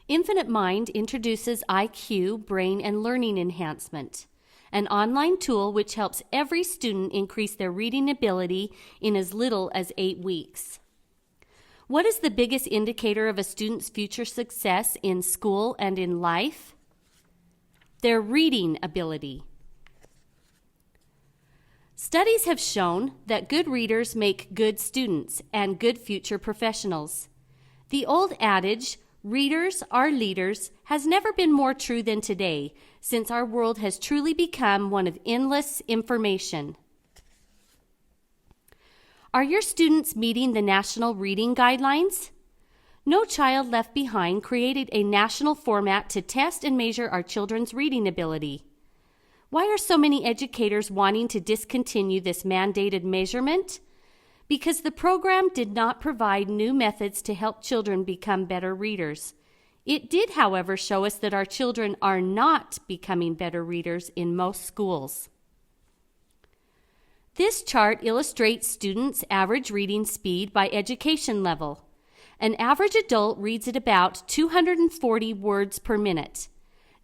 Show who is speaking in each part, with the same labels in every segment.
Speaker 1: Infinite Mind introduces eyeQ, brain and learning enhancement, an online tool which helps every student increase their reading ability in as little as 8 weeks. What is the biggest indicator of a student's future success in school and in life? Their reading ability. Studies have shown that good readers make good students and good future professionals. The old adage, "Readers are leaders," has never been more true than today, since our world has truly become one of endless information. Are your students meeting the national reading guidelines? No Child Left Behind created a national format to test and measure our children's reading ability. Why are so many educators wanting to discontinue this mandated measurement? Because the program did not provide new methods to help children become better readers. It did, however, show us that our children are not becoming better readers in most schools. This chart illustrates students' average reading speed by education level. An average adult reads at about 240 words per minute.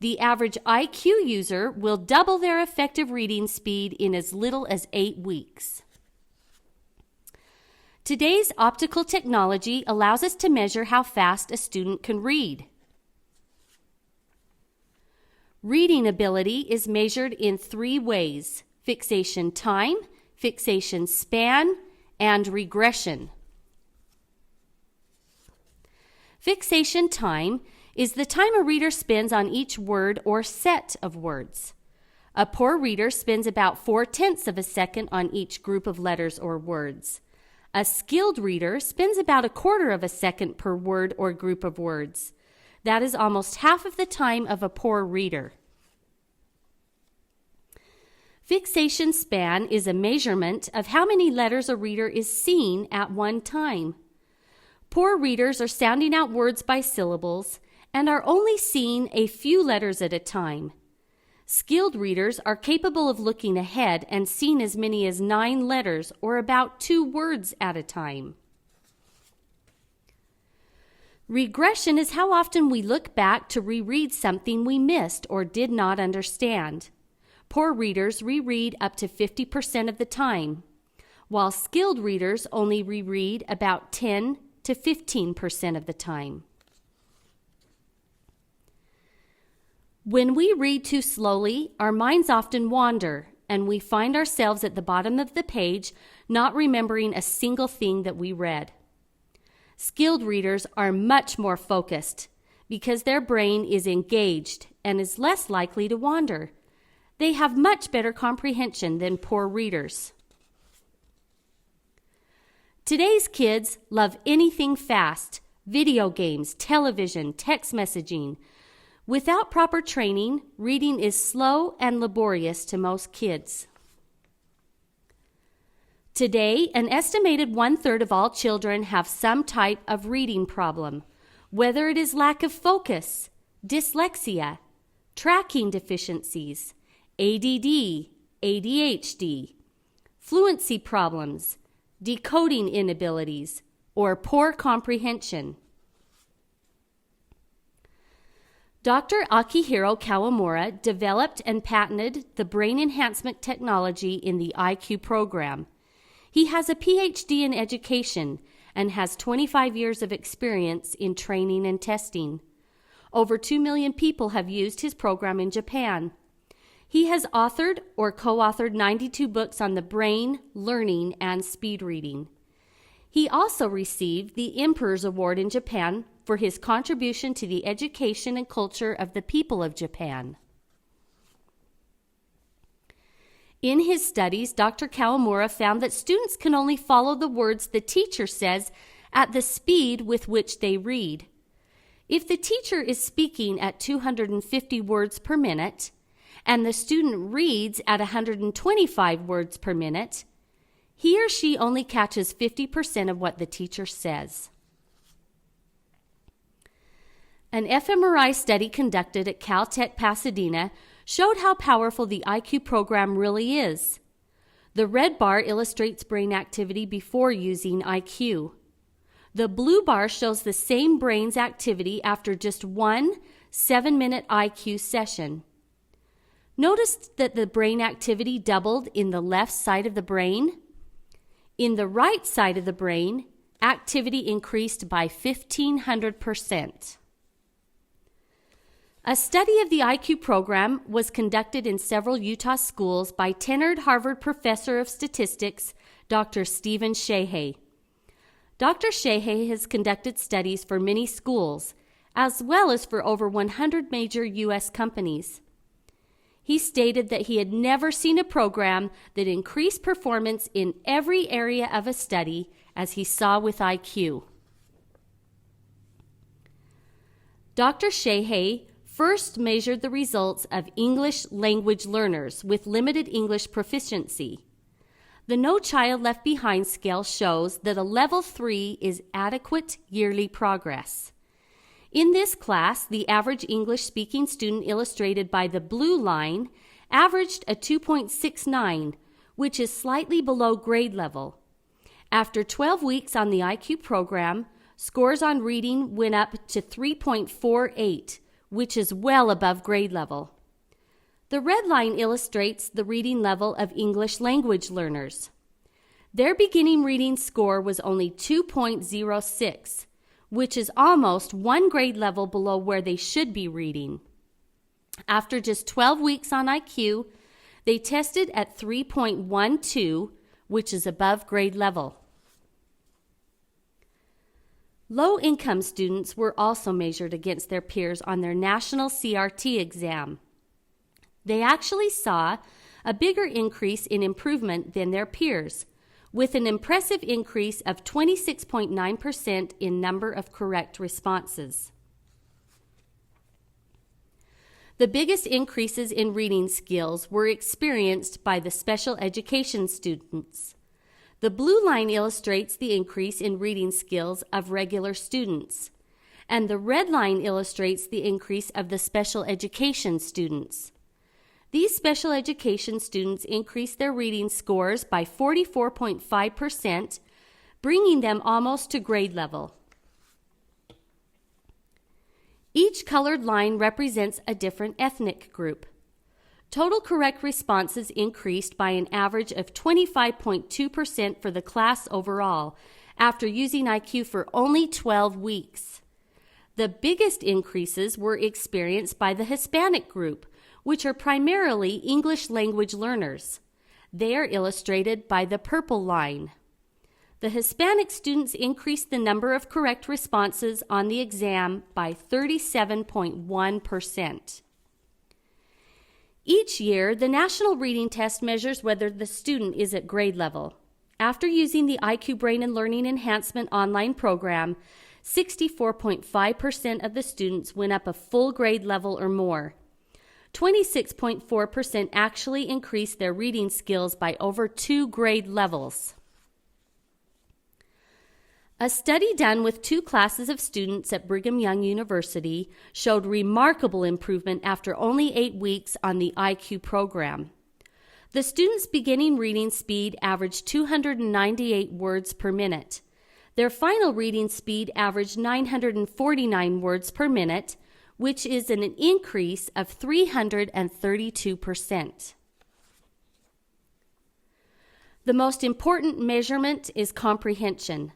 Speaker 1: The average eyeQ user will double their effective reading speed in as little as 8 weeks. Today's optical technology allows us to measure how fast a student can read. Reading ability is measured in 3 ways: fixation time, fixation span, and regression. Fixation time is the time a reader spends on each word or set of words. A poor reader spends about 4/10 of a second on each group of letters or words. A skilled reader spends about 1/4 of a second per word or group of words. That is almost half of the time of a poor reader. Fixation span is a measurement of how many letters a reader is seeing at one time. Poor readers are sounding out words by syllables and are only seeing a few letters at a time. Skilled readers are capable of looking ahead and seeing as many as 9 letters or about 2 words at a time. Regression is how often we look back to reread something we missed or did not understand. Poor readers reread up to 50% of the time, while skilled readers only reread about 10 to 15% of the time. When we read too slowly, our minds often wander, and we find ourselves at the bottom of the page not remembering a single thing that we read. Skilled readers are much more focused because their brain is engaged and is less likely to wander. They have much better comprehension than poor readers. Today's kids love anything fast: video games, television, text messaging. Without proper training, reading is slow and laborious to most kids. Today, an estimated 1/3 of all children have some type of reading problem, whether it is lack of focus, dyslexia, tracking deficiencies, ADD, ADHD, fluency problems, decoding inabilities, or poor comprehension. Dr. Akihiro Kawamura developed and patented the brain enhancement technology in the eyeQ program. He has a PhD in education and has 25 years of experience in training and testing. Over 2 million people have used his program in Japan. He has authored or co-authored 92 books on the brain, learning, and speed reading. He also received the Emperor's Award in Japan for his contribution to the education and culture of the people of Japan. In his studies, Dr. Kawamura found that students can only follow the words the teacher says at the speed with which they read. If the teacher is speaking at 250 words per minute and the student reads at 125 words per minute, he or she only catches 50% of what the teacher says. An fMRI study conducted at Caltech Pasadena showed how powerful the eyeQ program really is. The red bar illustrates brain activity before using eyeQ. The blue bar shows the same brain's activity after just one 7-minute eyeQ session. Notice that the brain activity doubled in the left side of the brain. In the right side of the brain, activity increased by 1,500%. A study of the eyeQ program was conducted in several Utah schools by tenured Harvard professor of statistics, Dr. Stephen Sheahay. Dr. Sheahay has conducted studies for many schools, as well as for over 100 major U.S. companies. He stated that he had never seen a program that increased performance in every area of a study as he saw with eyeQ. Dr. Sheahay first measured the results of English language learners with limited English proficiency. The No Child Left Behind scale shows that a level 3 is adequate yearly progress. In this class, the average English-speaking student illustrated by the blue line averaged a 2.69, which is slightly below grade level. After 12 weeks on the eyeQ program, scores on reading went up to 3.48, which is well above grade level. The red line illustrates the reading level of English language learners. Their beginning reading score was only 2.06, which is almost one grade level below where they should be reading. After just 12 weeks on eyeQ, they tested at 3.12, which is above grade level. Low-income students were also measured against their peers on their national CRT exam. They actually saw a bigger increase in improvement than their peers, with an impressive increase of 26.9% in number of correct responses. The biggest increases in reading skills were experienced by the special education students. The blue line illustrates the increase in reading skills of regular students, and the red line illustrates the increase of the special education students. These special education students increased their reading scores by 44.5%, bringing them almost to grade level. Each colored line represents a different ethnic group. Total correct responses increased by an average of 25.2% for the class overall after using eyeQ for only 12 weeks. The biggest increases were experienced by the Hispanic group, which are primarily English language learners. They are illustrated by the purple line. The Hispanic students increased the number of correct responses on the exam by 37.1%. Each year, the National Reading Test measures whether the student is at grade level. After using the eyeQ Brain and Learning Enhancement online program, 64.5% of the students went up a full grade level or more. 26.4% actually increased their reading skills by over 2 grade levels. A study done with 2 classes of students at Brigham Young University showed remarkable improvement after only 8 weeks on the eyeQ program. The students' beginning reading speed averaged 298 words per minute. Their final reading speed averaged 949 words per minute, which is an increase of 332%. The most important measurement is comprehension.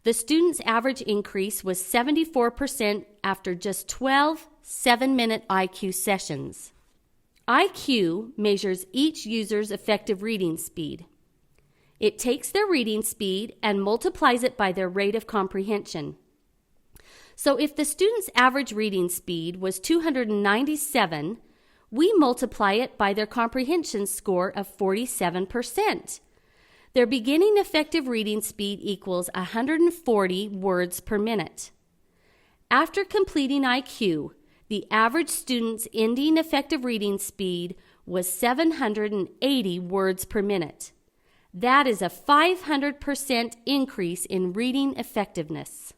Speaker 1: The students' average increase was 74% after just 12 7-minute eyeQ sessions. eyeQ measures each user's effective reading speed. It takes their reading speed and multiplies it by their rate of comprehension. So if the student's average reading speed was 297, we multiply it by their comprehension score of 47%. Their beginning effective reading speed equals 140 words per minute. After completing eyeQ, the average student's ending effective reading speed was 780 words per minute. That is a 500% increase in reading effectiveness.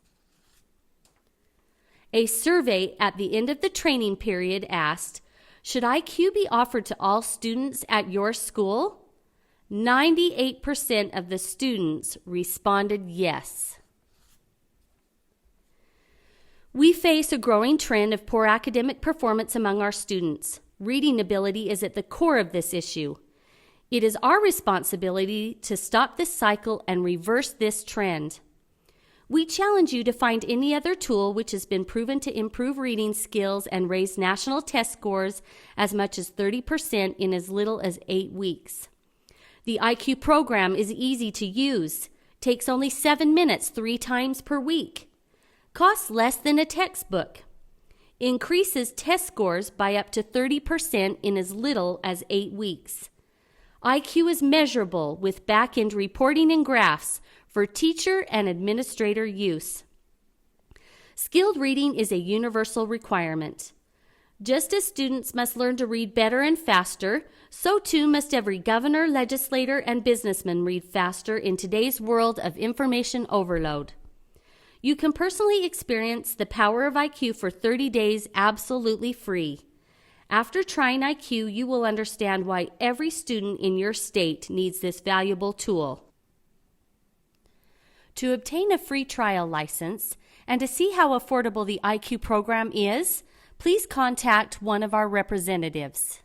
Speaker 1: A survey at the end of the training period asked, should eyeQ be offered to all students at your school? 98% of the students responded yes. We face a growing trend of poor academic performance among our students. Reading ability is at the core of this issue. It is our responsibility to stop this cycle and reverse this trend. We challenge you to find any other tool which has been proven to improve reading skills and raise national test scores as much as 30% in as little as 8 weeks. The eyeQ program is easy to use, takes only 7 minutes 3 times per week, costs less than a textbook, increases test scores by up to 30% in as little as 8 weeks. eyeQ is measurable with back-end reporting and graphs for teacher and administrator use. Skilled reading is a universal requirement. Just as students must learn to read better and faster, so too must every governor, legislator, and businessman read faster in today's world of information overload. You can personally experience the power of eyeQ for 30 days absolutely free. After trying eyeQ, you will understand why every student in your state needs this valuable tool. To obtain a free trial license and to see how affordable the eyeQ program is, please contact one of our representatives.